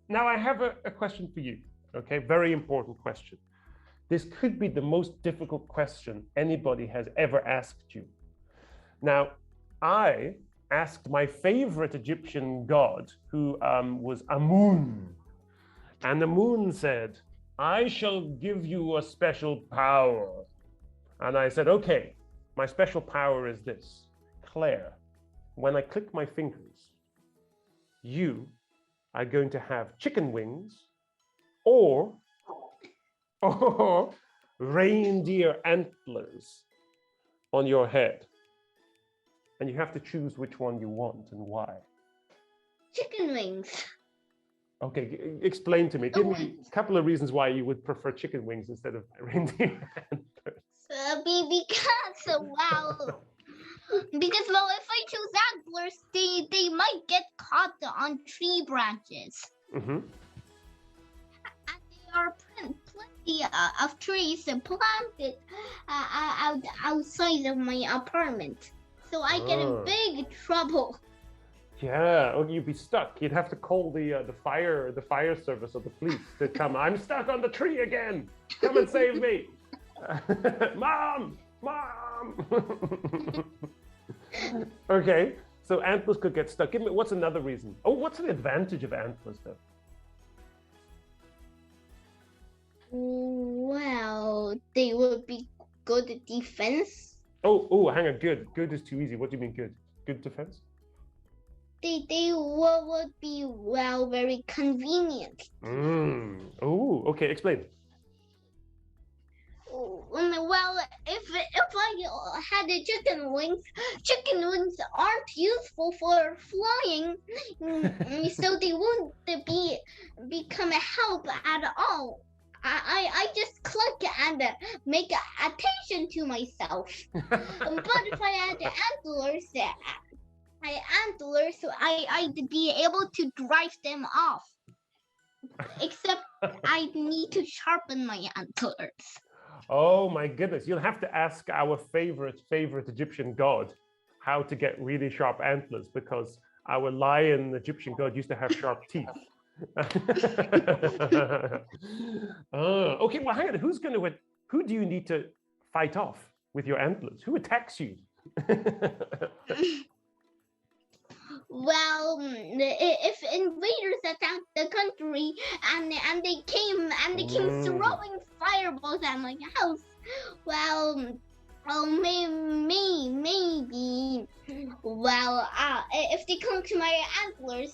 Now I have a question for you. Okay, very important question. This could be the most difficult question anybody has ever asked you. Now, I asked my favorite Egyptian god, who was Amun. And Amun said, I shall give you a special power. And I said, okay, my special power is this. Claire, when I click my fingers, you are going to have chicken wings or reindeer antlers on your head. And you have to choose which one you want and why. Chicken wings. Okay, explain to me. Give me a couple of reasons why you would prefer chicken wings instead of reindeer antlers. Because if I choose antlers, they might get caught on tree branches. Mm-hmm. And there are plenty of trees planted outside of my apartment. So I get in big trouble. Yeah, or you'd be stuck. You'd have to call the fire service or the police to come. I'm stuck on the tree again. Come and save me. Mom! Okay, so antlers could get stuck. Give me, what's another reason? Oh, what's the advantage of antlers though? Well, they would be good at defense. Oh, hang on. Good. Good is too easy. What do you mean good? Good defense? They would be, very convenient. Oh, okay. Explain. Well, if I had the chicken wings aren't useful for flying, so they won't become a help at all. I just click and make attention to myself. But if I had antlers, I'd be able to drive them off. Except I need to sharpen my antlers. Oh my goodness, you'll have to ask our favorite Egyptian god how to get really sharp antlers, because our lion Egyptian god used to have sharp teeth. Okay, well, hang on. Who do you need to fight off with your antlers? Who attacks you? Well, if invaders attacked the country and they came throwing fireballs at my house, maybe. If they come to my antlers,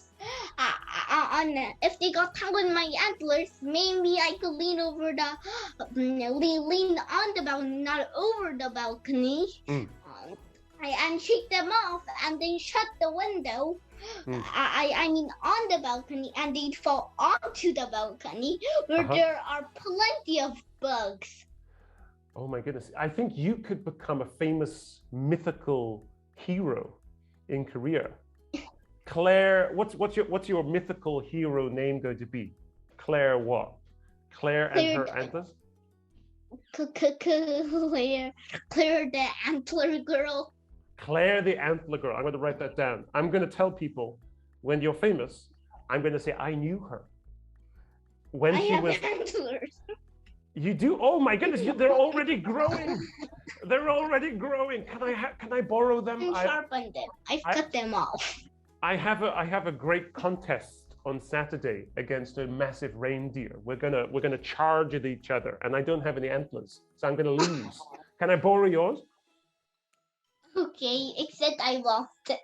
if they got tangled in my antlers, maybe I could lean on the balcony, not over the balcony. And shake them off and then shut the window. I mean on the balcony, and they'd fall onto the balcony where there are plenty of bugs. Oh my goodness. I think you could become a famous mythical hero in Korea. Claire, what's your mythical hero name going to be? Claire what? Claire and her antlers? Claire the Antler Girl. Claire the Antler Girl. I'm going to write that down. I'm going to tell people when you're famous, I'm going to say I knew her. When she was antlers. You do? Oh my goodness! They're already growing. They're already growing. Can I borrow them? I sharpened them. I've cut them off. I have a great contest on Saturday against a massive reindeer. We're gonna charge at each other, and I don't have any antlers, so I'm gonna lose. Can I borrow yours? Okay, except I lost it.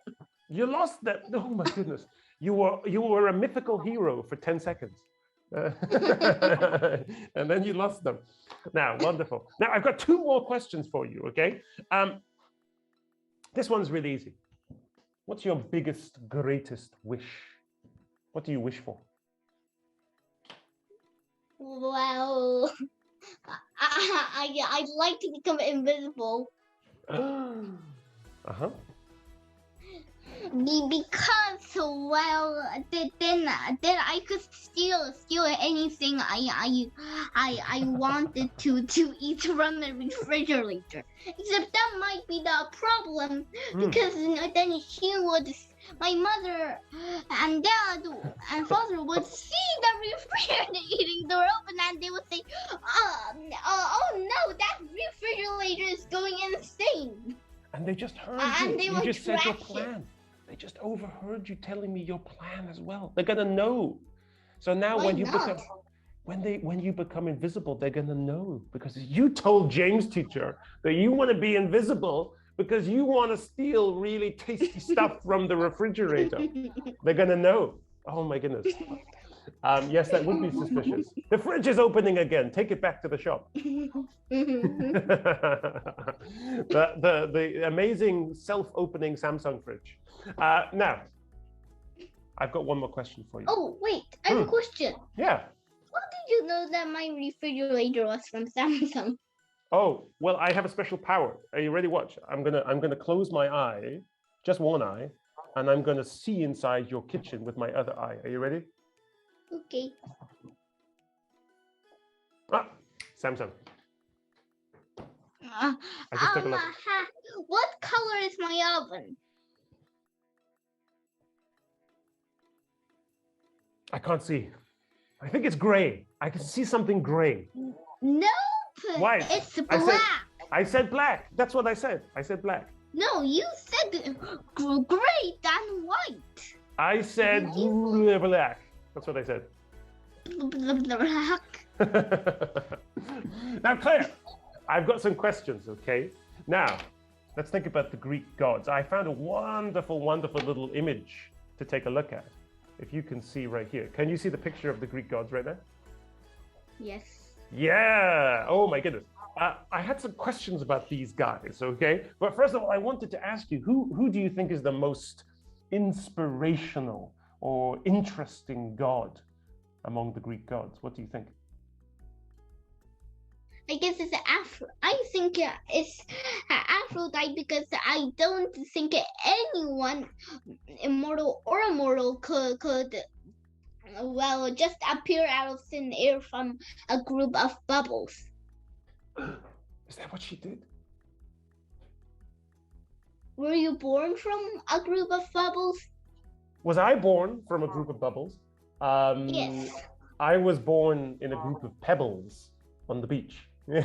You lost that? Oh my goodness! You were a mythical hero for 10 seconds. And then you lost them. Now, wonderful. Now, I've got 2 more questions for you, okay? This one's really easy. What's your biggest, greatest wish? What do you wish for? Well, I'd like to become invisible. Because then I could steal anything I wanted to eat from the refrigerator. Except that might be the problem, because then she would my mother and dad and father would see the refrigerator door open and they would say, oh no, that refrigerator is going insane. And they just heard And you. they You would just said your trash it. plan. They just overheard you telling me your plan as well. They're gonna know. So now Why when you not? become when you become invisible, they're gonna know because you told James teacher that you want to be invisible because you want to steal really tasty stuff from the refrigerator. They're gonna know. Oh my goodness. Yes, that would be suspicious. The fridge is opening again. Take it back to the shop. the amazing self-opening Samsung fridge. Now, I've got one more question for you. Oh, wait, I have a question. Yeah. How did you know that my refrigerator was from Samsung? Oh, well, I have a special power. Are you ready? Watch. I'm gonna close my eye, just one eye, and I'm gonna see inside your kitchen with my other eye. Are you ready? Okay. Ah, Samsung. I just took a look. What color is my oven? I can't see. I think it's gray. I can see something gray. Nope. White. It's black. I said black. That's what I said. I said black. No, you said gray and white. I said black. That's what I said. Black. Now, Claire, I've got some questions, okay? Now, let's think about the Greek gods. I found a wonderful, wonderful little image to take a look at. If you can see right here. Can you see the picture of the Greek gods right there? Yes. Yeah. Oh, my goodness. I had some questions about these guys, okay? But first of all, I wanted to ask you, who do you think is the most inspirational or interesting god among the Greek gods? What do you think? I guess it's I think it's Aphrodite because I don't think anyone, immortal or immortal, could just appear out of thin air from a group of bubbles. Is that what she did? Were you born from a group of bubbles? Was I born from a group of bubbles? Yes. I was born in a group of pebbles on the beach. A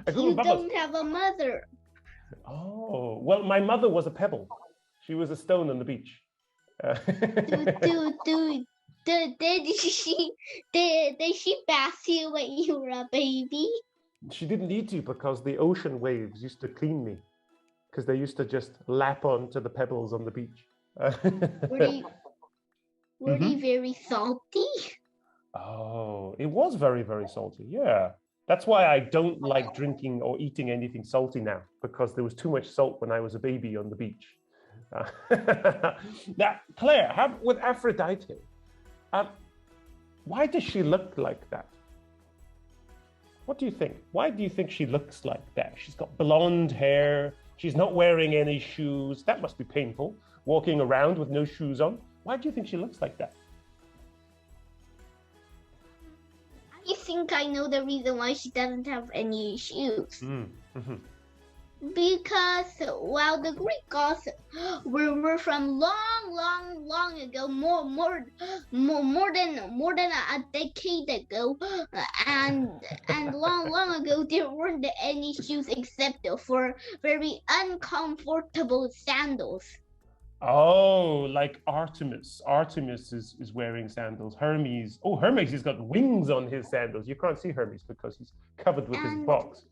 group You of bubbles. don't have a mother. Oh, well, my mother was a pebble. She was a stone on the beach. Did she bath you when you were a baby? She didn't need to because the ocean waves used to clean me because they used to just lap onto the pebbles on the beach. Were they very salty? Oh, it was very, very salty. Yeah. That's why I don't like drinking or eating anything salty now, because there was too much salt when I was a baby on the beach. Now, Claire, with Aphrodite, why does she look like that? What do you think? Why do you think she looks like that? She's got blonde hair. She's not wearing any shoes. That must be painful, walking around with no shoes on. Why do you think she looks like that? I think I know the reason why she doesn't have any shoes. Because while the Greek gods were from long ago, more than a decade ago, and long ago, there weren't any shoes except for very uncomfortable sandals. Oh, like Artemis. Artemis is wearing sandals. Hermes. Oh, Hermes, he's got wings on his sandals. You can't see Hermes because he's covered with his box.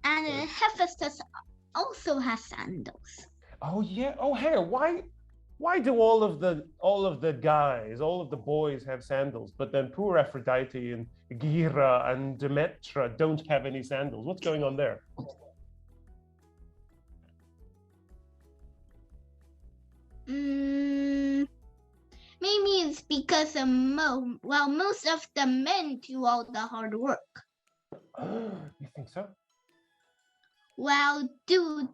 And Hephaestus also has sandals. Oh yeah. Oh hey, why do all of the guys, all of the boys have sandals, but then poor Aphrodite and Gira and Demetra don't have any sandals? What's going on there? Maybe it's because most of the men do all the hard work. You think so? Well, are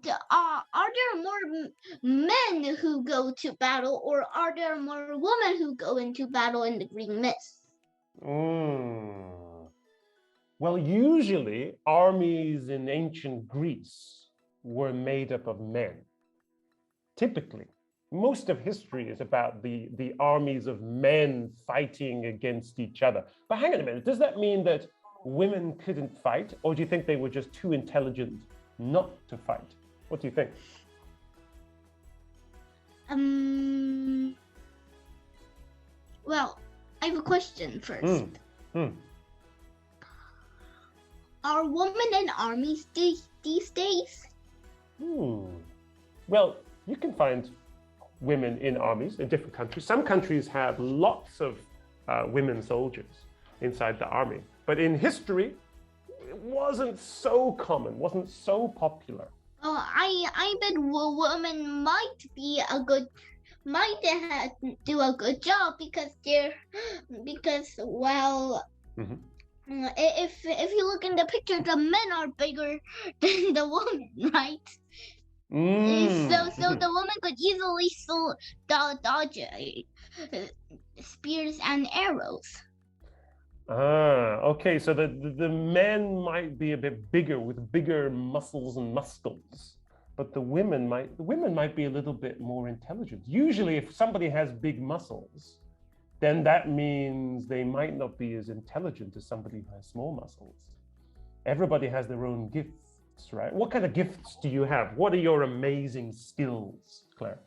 there more men who go to battle, or are there more women who go into battle in the green mist? Well, usually armies in ancient Greece were made up of men. typically, most of history is about the armies of men fighting against each other. But hang on a minute, does that mean that women couldn't fight, or do you think they were just too intelligent not to fight? What do you think? Well, I have a question first. Are women in armies these days? Well, you can find women in armies in different countries. Some countries have lots of women soldiers inside the army. But in history, it wasn't so common, wasn't so popular. Oh, I bet women might do a good job because if you look in the picture, the men are bigger than the women, right? So the woman could easily dodge spears and arrows. Okay, so the men might be a bit bigger with bigger muscles and muscles, but the women might be a little bit more intelligent. Usually if somebody has big muscles, then that means they might not be as intelligent as somebody who has small muscles. Everybody has their own gifts, right? What kind of gifts do you have? What are your amazing skills, Claire?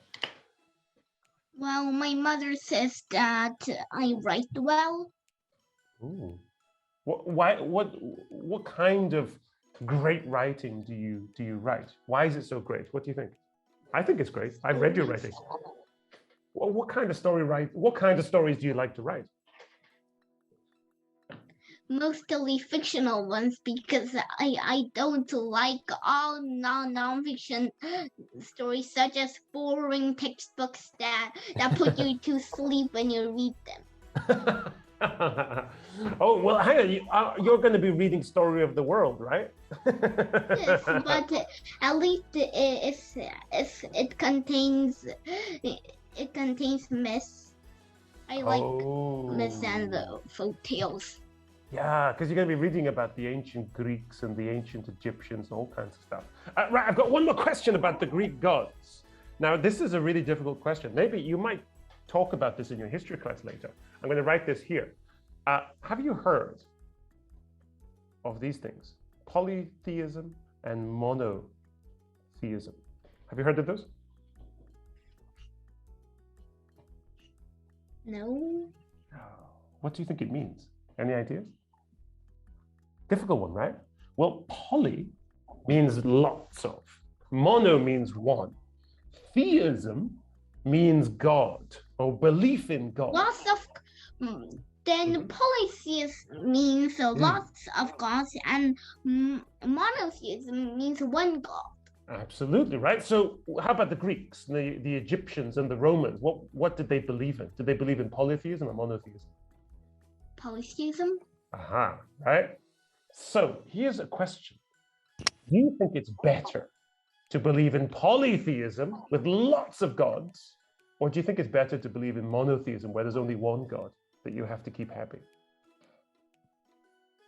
Well, my mother says that I write well. Ooh. What kind of great writing do you write? Why is it so great? What do you think? I think it's great. I've read your writing. What kind of stories do you like to write? Mostly fictional ones, because I don't like all non-fiction stories, such as boring textbooks that put you to sleep when you read them. Oh, well, hang on. You're going to be reading Story of the World, right? Yes, but at least it contains myths. I like myths and folk tales. Yeah, because you're going to be reading about the ancient Greeks and the ancient Egyptians and all kinds of stuff. Right, I've got one more question about the Greek gods. Now, this is a really difficult question. Maybe you might talk about this in your history class later. I'm going to write this here. Have you heard of these things? Polytheism and monotheism. Have you heard of those? No. What do you think it means? Any ideas? Difficult one, right? Well, poly means lots of. Mono means one. Theism means God or belief in God. Lots of. Then polytheism means lots of gods, and monotheism means one God. Absolutely right. So how about the Greeks, the Egyptians and the Romans? What did they believe in? Did they believe in polytheism or monotheism? Polytheism. Aha, right? So here's a question. Do you think it's better to believe in polytheism with lots of gods, or do you think it's better to believe in monotheism where there's only one God that you have to keep happy?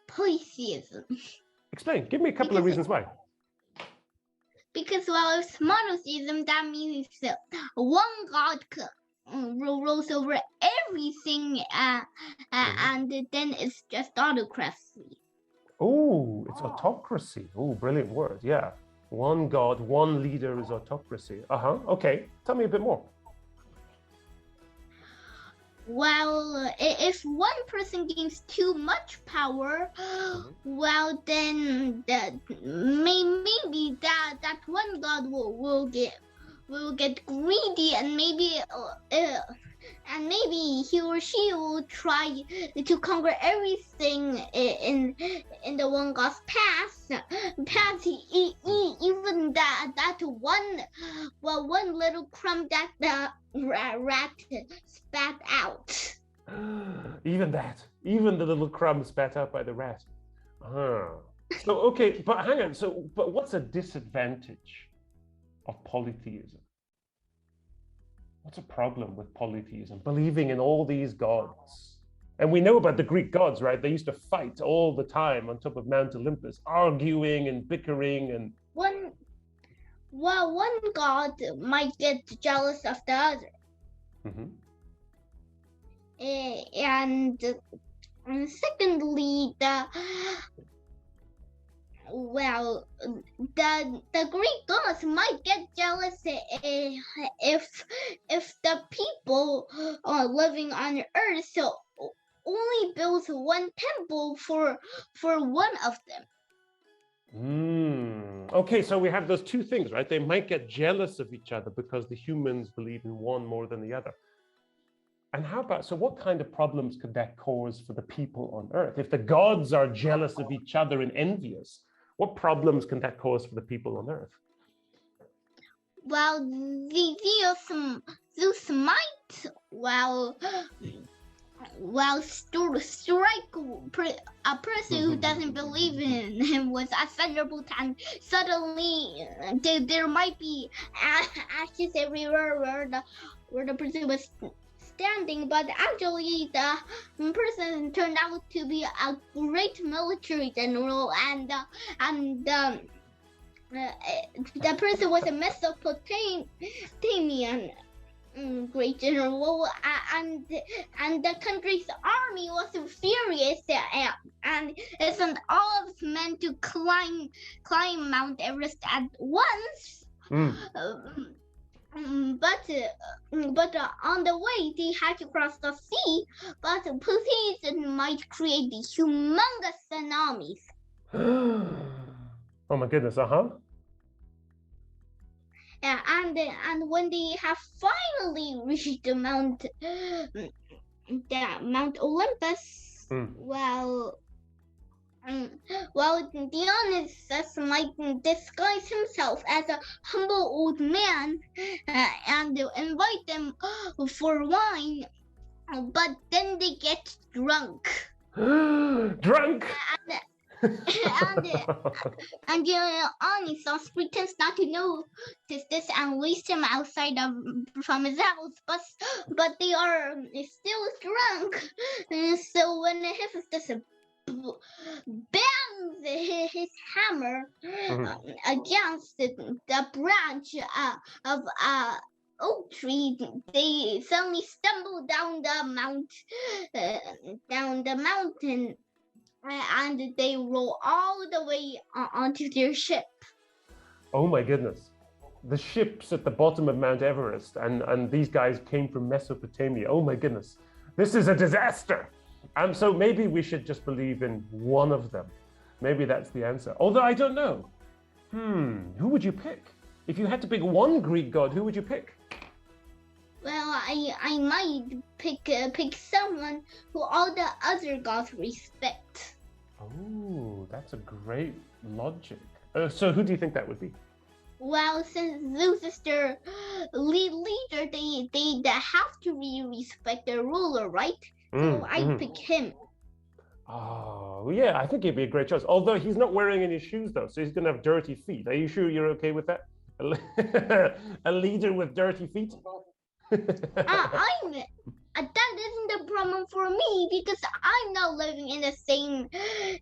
Polytheism. Explain. Give me a couple of reasons why. Because, well, it's monotheism, that means one God rules over everything, and then it's just autocracy. Oh, it's autocracy. Oh, brilliant word. Yeah. One God, one leader is autocracy. Okay. Tell me a bit more. Well, if one person gains too much power, well, then maybe that one God will get greedy, and maybe he or she will try to conquer everything in the one God's path, even that one little crumb that the rat spat out. Even the little crumb spat out by the rat. So okay, but hang on. But what's a disadvantage of polytheism? What's a problem with polytheism? Believing in all these gods. And we know about the Greek gods, right? They used to fight all the time on top of Mount Olympus, arguing and bickering and... Well, one god might get jealous of the other. Mhm. And secondly, the Greek gods might get jealous if the people living on Earth only builds one temple for one of them. Okay, so we have those two things, right? They might get jealous of each other because the humans believe in one more than the other. And how about, so what kind of problems could that cause for the people on Earth? If the gods are jealous of each other and envious, what problems can that cause for the people on Earth? Well, Zeus might, strike a person who doesn't believe in him with a thunderbolt, and suddenly there might be ashes everywhere where the person was standing, but actually the person turned out to be a great military general, and the person was a Mesopotamian great general, and the country's army was furious, and it sent all of its men to climb Mount Everest at once. But on the way they had to cross the sea, but Poseidon might create the humongous tsunamis. Oh my goodness, Yeah, and when they have finally reached the Mount Olympus, Dionysus might disguise himself as a humble old man and invite them for wine, but then they get drunk. Drunk? And Dionysus pretends not to notice this and leaves him outside from his house, but they are still drunk. So when Hephaestus bangs his hammer against the branch of a oak tree, they suddenly stumble down the mountain, and they roll all the way onto their ship. Oh my goodness. The ship's at the bottom of Mount Everest, and these guys came from Mesopotamia. Oh my goodness. This is a disaster. So maybe we should just believe in one of them. Maybe that's the answer. Although I don't know. Who would you pick? If you had to pick one Greek god, who would you pick? Well, I might pick someone who all the other gods respect. Oh, that's a great logic. So who do you think that would be? Well, since Zeus is their leader, they have to respect their ruler, right? So I'd pick him. Oh, yeah, I think he'd be a great choice. Although he's not wearing any shoes, though, so he's going to have dirty feet. Are you sure you're okay with that? A leader with dirty feet? That isn't a problem for me, because I'm not living in the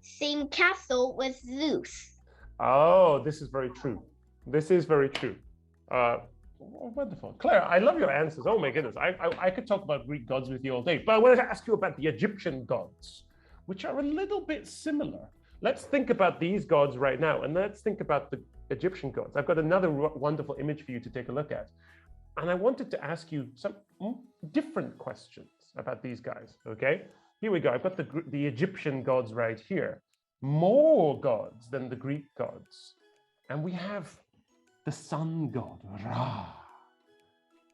same castle with Zeus. Oh, this is very true. This is very true. Wonderful. Claire, I love your answers. Oh my goodness. I could talk about Greek gods with you all day, but I wanted to ask you about the Egyptian gods, which are a little bit similar. Let's think about these gods right now, and let's think about the Egyptian gods. I've got another wonderful image for you to take a look at. And I wanted to ask you some different questions about these guys, okay? Here we go. I've got the Egyptian gods right here. More gods than the Greek gods. And we have the sun god, Ra,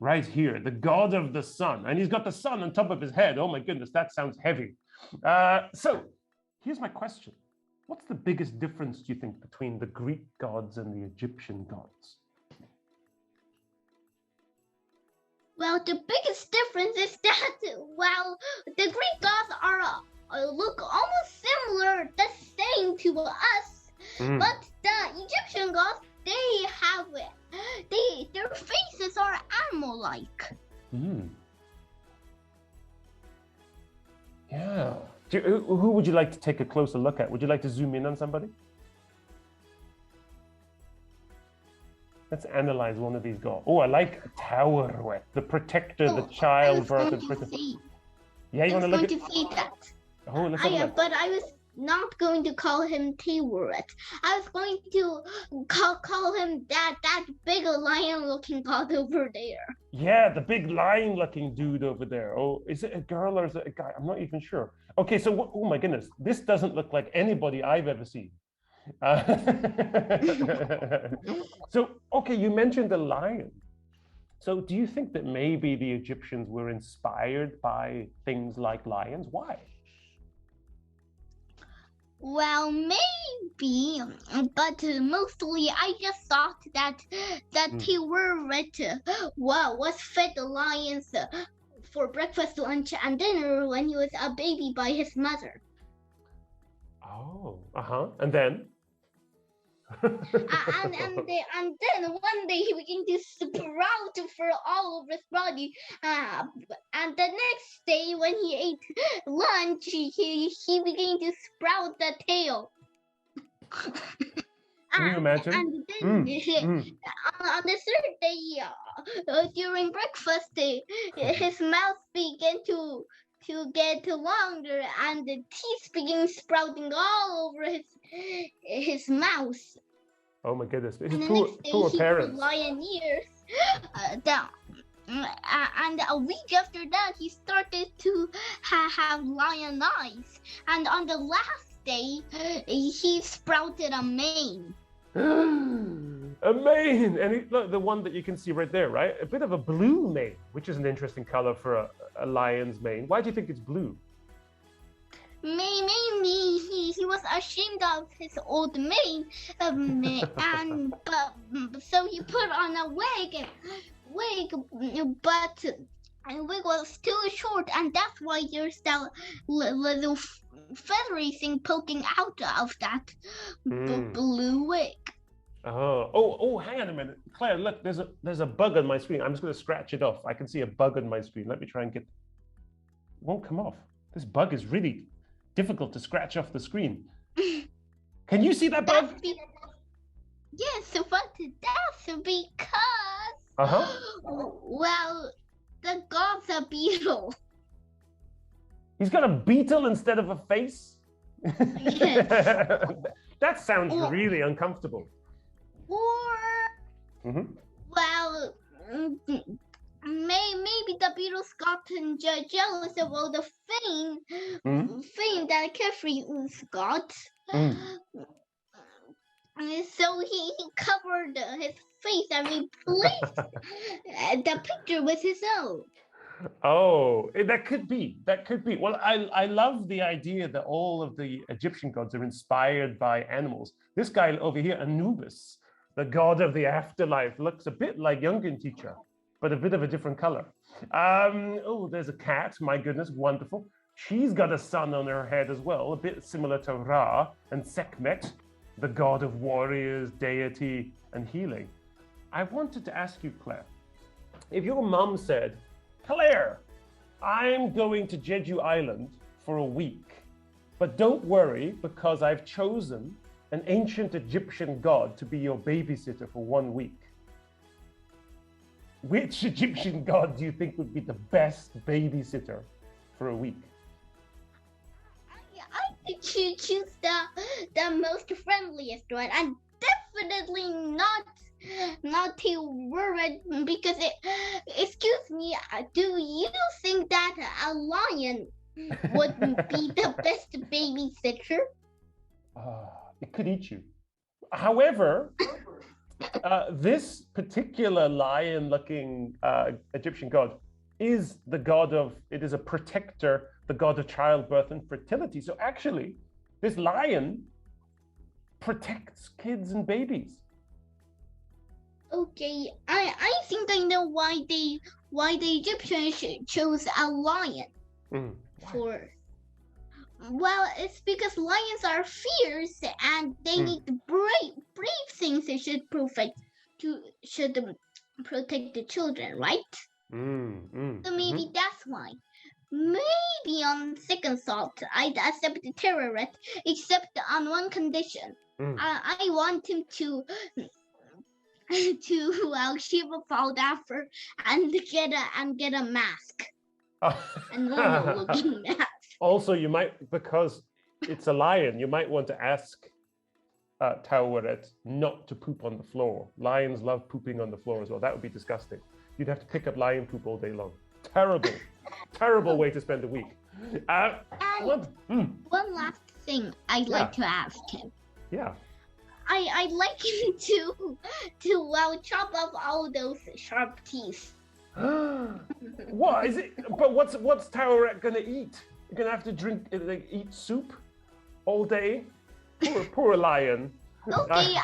right here, the god of the sun. And he's got the sun on top of his head. Oh my goodness, that sounds heavy. So here's my question. What's the biggest difference, do you think, between the Greek gods and the Egyptian gods? Well, the biggest difference is that, the Greek gods look almost similar, the same to us, but the Egyptian gods, their faces are animal-like. Yeah. Who would you like to take a closer look at? Would you like to zoom in on somebody? Let's analyze one of these gods. Oh, I like Tauret, the protector, the I childbirth was and going to protector. say, Yeah, you I want was to look going at? to say that. Oh, let's have a look. But I was not going to call him Tauret. I was going to call him that big lion-looking god over there. Yeah, the big lion-looking dude over there. Oh, is it a girl or is it a guy? I'm not even sure. Okay, so oh my goodness, this doesn't look like anybody I've ever seen. So, okay, you mentioned the lion. So, do you think that maybe the Egyptians were inspired by things like lions? Why? Well, maybe, but mostly I just thought that Tauret was fed the lions for breakfast, lunch, and dinner when he was a baby by his mother. Oh, and then? and then one day he began to sprout for all over his body. And the next day when he ate lunch, he began to sprout the tail. Can you imagine? And then on the third day, during breakfast, his mouth began to get longer, and the teeth began sprouting all over his mouth. Oh my goodness! This And is the next day poor he parents. grew lion ears down. And a week after that, he started to have lion eyes. And on the last day, he sprouted a mane. A mane, and look, the one that you can see right there, right? A bit of a blue mane, which is an interesting color for a lion's mane. Why do you think it's blue? Mainly, he was ashamed of his old mane, so he put on a wig, but the wig was too short, and that's why there's that little feathery thing poking out of that blue wig. Oh, hang on a minute, Claire. Look, there's a bug on my screen. I'm just going to scratch it off. I can see a bug on my screen. Let me try and get. It won't come off. This bug is really difficult to scratch off the screen. Can you see that bug? Yes, but that's because well, the god's a beetle. He's got a beetle instead of a face? Yes. That sounds really uncomfortable. Or well, maybe the beetles gotten jealous of all the fame that Carefree's got. So he covered his face and replaced the picture with his own. Oh, that could be. That could be. Well, I love the idea that all of the Egyptian gods are inspired by animals. This guy over here, Anubis, the god of the afterlife, looks a bit like Yungan teacher, but a bit of a different color. Oh, there's a cat. My goodness, wonderful. She's got a sun on her head as well, a bit similar to Ra and Sekhmet, the god of warriors, deity, and healing. I wanted to ask you, Claire, if your mom said, Claire, I'm going to Jeju Island for a week, but don't worry because I've chosen an ancient Egyptian god to be your babysitter for 1 week. Which Egyptian god do you think would be the best babysitter for a week? I think you choose the most friendliest one, and definitely not too worried because excuse me, do you think that a lion would be the best babysitter? It could eat you. However, this particular lion-looking Egyptian god is the god of, it is a protector, the god of childbirth and fertility. So actually, this lion protects kids and babies. Okay, I think I know why the Egyptians chose a lion for. Well, it's because lions are fierce and they need brave things that should protect the children, right? So maybe that's why. Maybe on second thought, I'd accept the terrorist, except on one condition. I want him to to shape a powder and get a mask, a normal looking mask. Also, you might, because it's a lion, you might want to ask Tauret not to poop on the floor. Lions love pooping on the floor as well. That would be disgusting. You'd have to pick up lion poop all day long. Terrible, terrible way to spend a week. One last thing I'd like to ask him. Yeah. I'd like him to chop off all those sharp teeth. What is it? But what's Tauret gonna eat? You're gonna have to eat soup all day. Poor lion. Okay,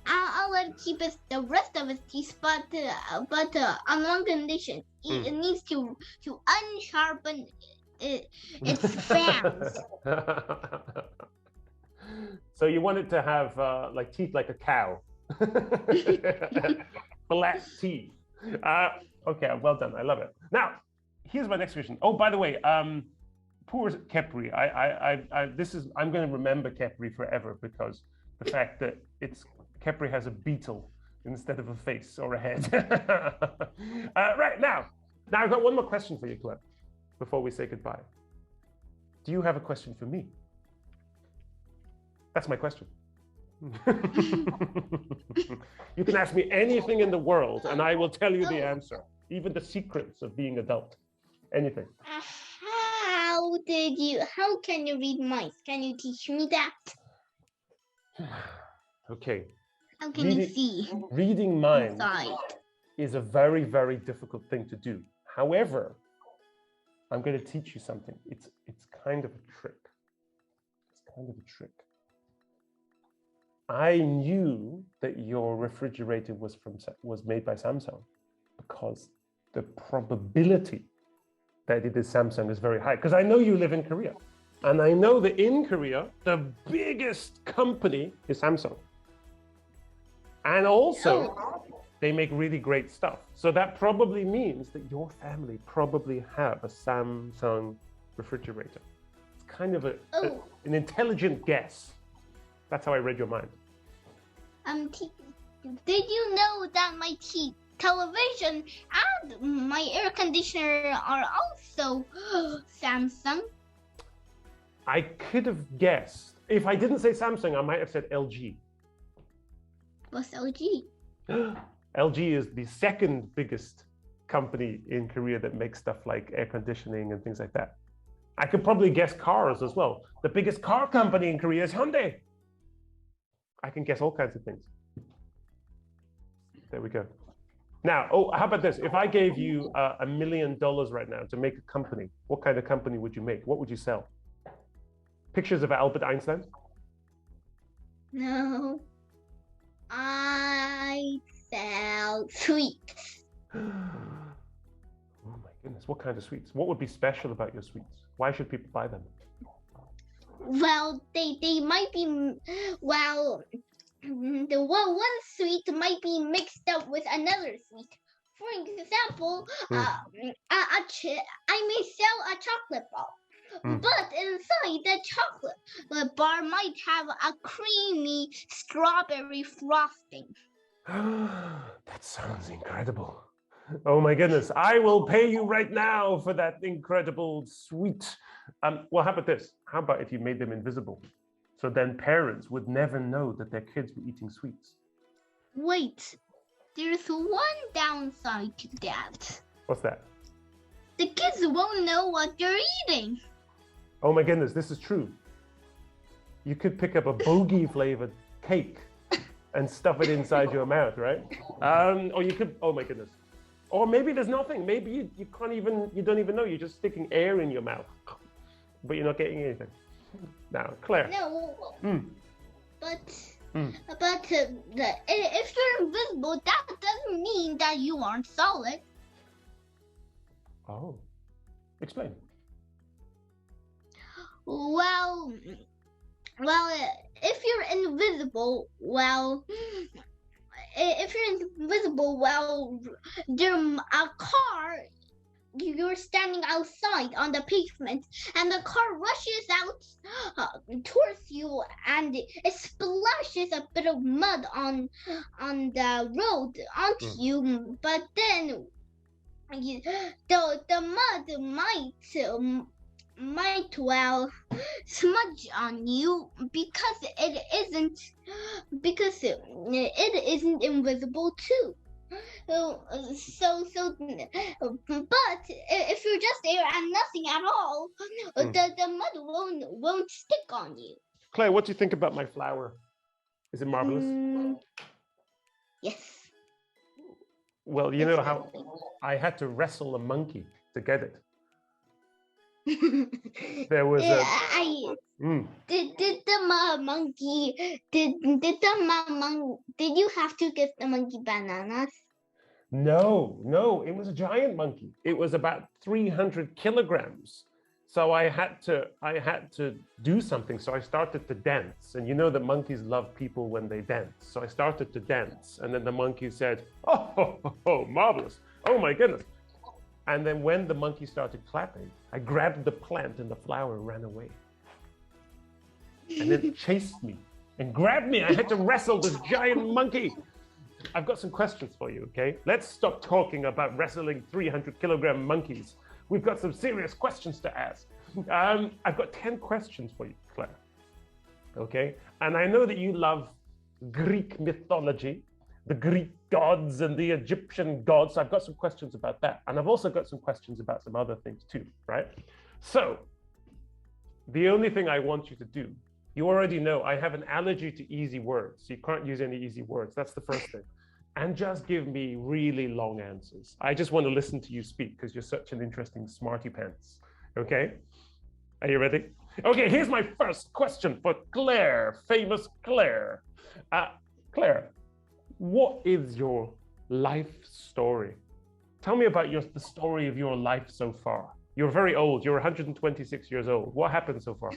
I'll let keep the rest of his teeth, but on one condition, it needs to unsharpen its fangs. So you want it to have like teeth like a cow, flat teeth. Okay, well done. I love it. Now, here's my next question. Oh, by the way, poor Khepri. I'm going to remember Khepri forever because the fact that Khepri has a beetle instead of a face or a head. Right now I've got one more question for you, Claire, before we say goodbye. Do you have a question for me? That's my question. You can ask me anything in the world and I will tell you the answer, even the secrets of being adult. Anything. How can you read minds? Can you teach me that? Okay. How can you see? Reading minds inside is a very, very difficult thing to do. However, I'm going to teach you something. It's kind of a trick. It's kind of a trick. I knew that your refrigerator was made by Samsung because the probability that it is Samsung is very high. Because I know you live in Korea. And I know that in Korea, the biggest company is Samsung. And also, they make really great stuff. So that probably means that your family probably have a Samsung refrigerator. It's kind of an intelligent guess. That's how I read your mind. Did you know that my television and my air conditioner are also Samsung? I could have guessed. If I didn't say Samsung, I might have said LG. What's LG? LG is the second biggest company in Korea that makes stuff like air conditioning and things like that. I could probably guess cars as well. The biggest car company in Korea is Hyundai. I can guess all kinds of things. There we go. Now, how about this? If I gave you $1 million right now to make a company, what kind of company would you make? What would you sell? Pictures of Albert Einstein? No. I sell sweets. Oh my goodness, what kind of sweets? What would be special about your sweets? Why should people buy them? Well, they might be, the one sweet might be mixed up with another sweet. For example, I may sell a chocolate bar, but inside the chocolate bar might have a creamy strawberry frosting. That sounds incredible. Oh my goodness, I will pay you right now for that incredible sweet. Well, how about this? How about if you made them invisible? So then parents would never know that their kids were eating sweets. Wait, there's one downside to that. What's that? The kids won't know what you're eating. Oh my goodness, this is true. You could pick up a bogey flavored cake and stuff it inside your mouth, right? Or you could, oh my goodness. Or maybe there's nothing. Maybe you can't even, you don't even know. You're just sticking air in your mouth, but you're not getting anything. Now, Claire. No, but if you're invisible, that doesn't mean that you aren't solid. Oh, explain. Well, if you're invisible, a car you're standing outside on the pavement, and the car rushes out towards you, and it splashes a bit of mud on the road onto you. But then the mud might well smudge on you because it isn't invisible too. But if you're just there and nothing at all, the mud won't stick on you. Claire, what do you think about my flower? Is it marvelous? Yes. Well, you know how I had to wrestle a monkey to get it. There was Did you have to give the monkey bananas? No, it was a giant monkey. It was about 300 kilograms. So I had to do something. So I started to dance. And you know that monkeys love people when they dance. So I started to dance. And then the monkey said, oh, marvelous. Oh my goodness. And then when the monkey started clapping, I grabbed the plant and the flower ran away. And it chased me and grabbed me. I had to wrestle this giant monkey. I've got some questions for you, okay? Let's stop talking about wrestling 300-kilogram monkeys. We've got some serious questions to ask. I've got 10 questions for you, Claire. Okay? And I know that you love Greek mythology, the Greek gods and the Egyptian gods. I've got some questions about that. And I've also got some questions about some other things too, right? So, the only thing I want you to do, you already know I have an allergy to easy words. You can't use any easy words. That's the first thing. And just give me really long answers. I just want to listen to you speak because you're such an interesting smarty pants. Okay? Are you ready? Okay, here's my first question for Claire, famous Claire. Claire, what is your life story? Tell me about the story of your life so far. You're very old. You're 126 years old. What happened so far?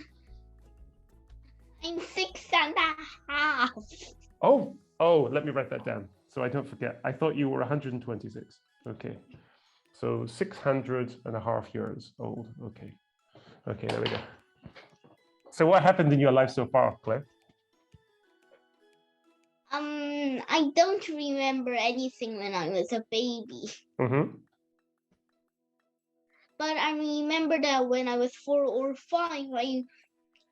I'm 6.5. Oh, let me write that down so I don't forget. I thought you were 126. Okay. So 600.5 years old. Okay. Okay, there we go. So what happened in your life so far, Claire? I don't remember anything when I was a baby. Mm-hmm. But I remember that when I was 4 or 5,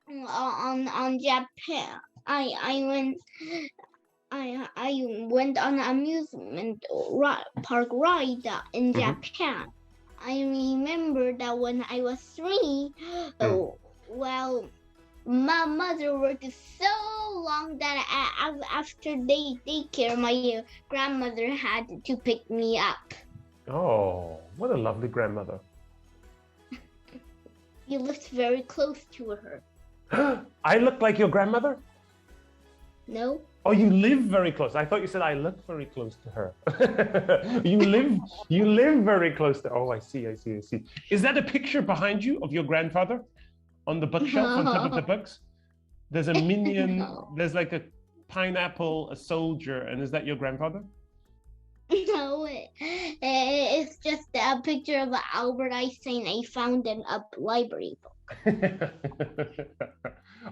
on Japan, I went on an amusement park ride in Japan. I remember that when I was 3, well, my mother worked so long that after daycare, my grandmother had to pick me up. Oh, what a lovely grandmother. You lived very close to her. I look like your grandmother? No. Oh, you live very close. I thought you said I look very close to her. You live very close to. Oh, I see. Is that a picture behind you of your grandfather on the bookshelf on top of the books? There's a minion. There's like a pineapple, a soldier, and is that your grandfather? No, it's just a picture of Albert Einstein I found in a library book.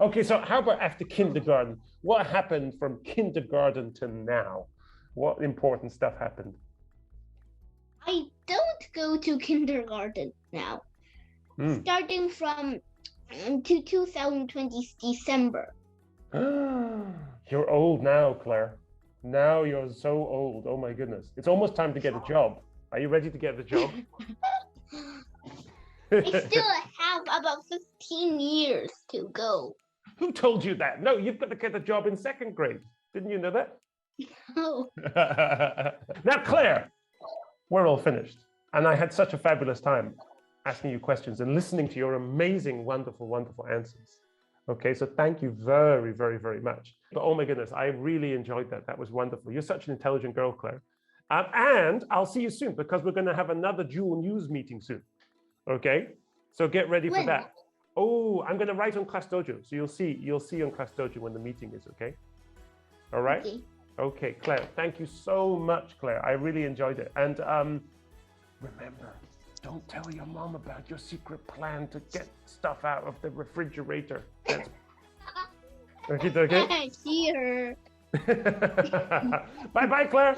Okay, so how about after kindergarten? What happened from kindergarten to now? What important stuff happened? I don't go to kindergarten now. Starting from 2020 December. You're old now, Claire. Now you're so old. Oh my goodness. It's almost time to get a job. Are you ready to get the job? I still have about 15 years to go. Who told you that? No, you've got to get a job in 2nd grade. Didn't you know that? No. Now, Claire, we're all finished. And I had such a fabulous time asking you questions and listening to your amazing, wonderful, wonderful answers. Okay, so thank you very, very, very much. But oh my goodness, I really enjoyed that. That was wonderful. You're such an intelligent girl, Claire. And I'll see you soon because we're going to have another Dual News meeting soon. Okay, so get ready for that. Oh, I'm going to write on Class Dojo, so you'll see on Class Dojo when the meeting is. Okay. All right. Okay, Claire. Thank you so much, Claire. I really enjoyed it. And remember, don't tell your mom about your secret plan to get stuff out of the refrigerator. Okay, okay. Here. Bye bye, Claire.